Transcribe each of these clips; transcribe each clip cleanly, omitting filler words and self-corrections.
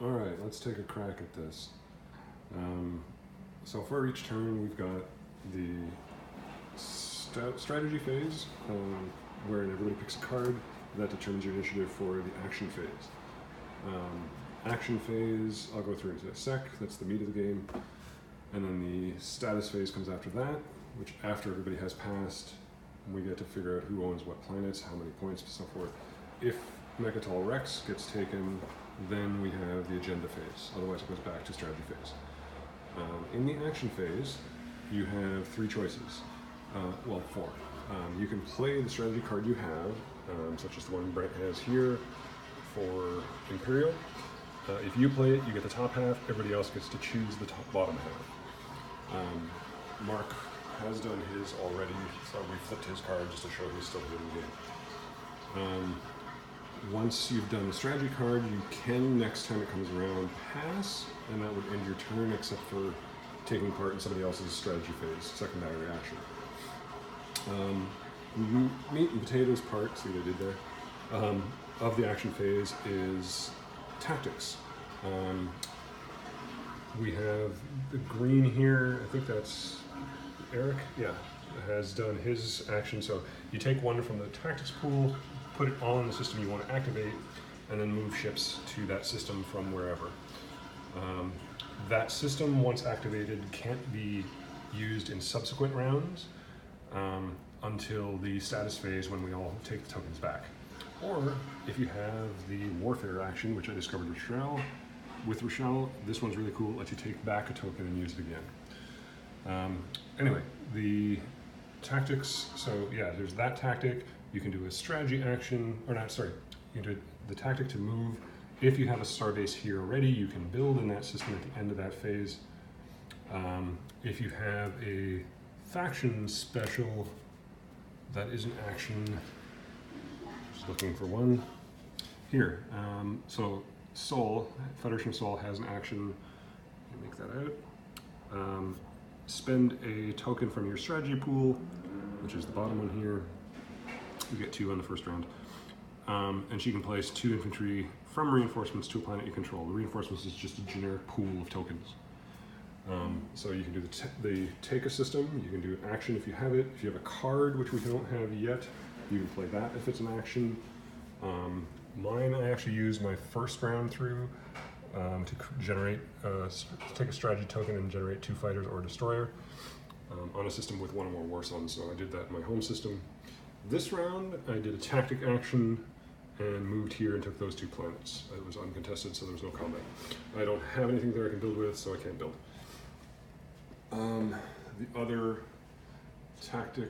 All right, let's take a crack at this. So for each turn, we've got the strategy phase, where everybody picks a card that determines your initiative for the action phase. Action phase, I'll go through in a sec, that's the meat of the game. And then the status phase comes after that, which after everybody has passed, we get to figure out who owns what planets, how many points, and so forth. If Mechatol Rex gets taken, then we have the agenda phase. Otherwise it goes back to strategy phase. In the action phase, you have three choices. Well, four. You can play the strategy card you have, such as the one Brent has here for Imperial. If you play it, you get the top half. Everybody else gets to choose the bottom half. Mark has done his already, so we flipped his card just to show he's still good in the game. Once you've done the strategy card, you can, next time it comes around, pass, and that would end your turn, except for taking part in somebody else's strategy phase, secondary reaction. Meat and potatoes part, see what I did there, of the action phase is tactics. We have the green here, I think that's Eric, yeah, has done his action. So you take one from the tactics pool, put it all in the system you want to activate, and then move ships to that system from wherever. That system, once activated, can't be used in subsequent rounds until the status phase when we all take the tokens back. Or if you have the warfare action, which I discovered with Rochelle, this one's really cool, lets you take back a token and use it again. Anyway, the tactics, so yeah, there's that tactic. You can do a strategy action, or not, sorry, you can do the tactic to move. If you have a starbase here already, you can build in that system at the end of that phase. If you have a faction special, that is an action, just looking for one. Here, so Sol, Federation of Sol has an action, make that out. Spend a token from your strategy pool, which is the bottom one here. You get 2 on the first round. And she can place 2 infantry from reinforcements to a planet you control. The reinforcements is just a generic pool of tokens. So you can do the take a system, you can do action if you have it. If you have a card, which we don't have yet, you can play that if it's an action. Mine, I actually used my first round through to generate, take a strategy token and generate 2 fighters or a destroyer on a system with 1 or more war suns. So I did that in my home system. This round, I did a tactic action and moved here and took those 2 planets. It was uncontested, so there was no combat. I don't have anything there I can build with, so I can't build. The other tactic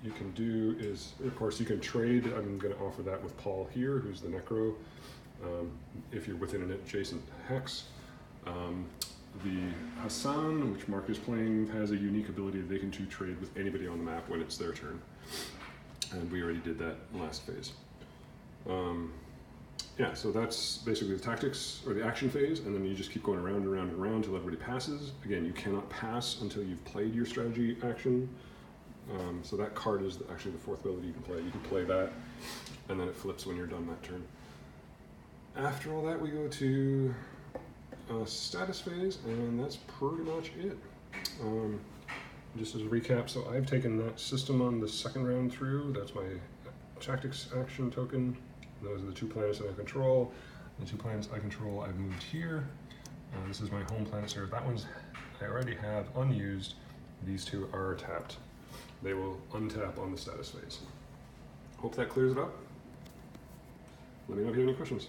you can do is, of course, you can trade. I'm going to offer that with Paul here, who's the Necro, if you're within an adjacent hex. The Hassan, which Mark is playing, has a unique ability that they can trade with anybody on the map when it's their turn. And we already did that last phase. Yeah, so that's basically the tactics, or the action phase, and then you just keep going around and around and around until everybody passes. Again, you cannot pass until you've played your strategy action. So that card is actually the 4th ability you can play. You can play that, and then it flips when you're done that turn. After all that, we go to status phase, and that's pretty much it. Just as a recap, so I've taken that system on the 2nd round through. That's my tactics action token. Those are the 2 planets that I control. The 2 planets I control, I've moved here. This is my home planet here. That one's I already have unused. These 2 are tapped. They will untap on the status phase. Hope that clears it up. Let me know if you have any questions.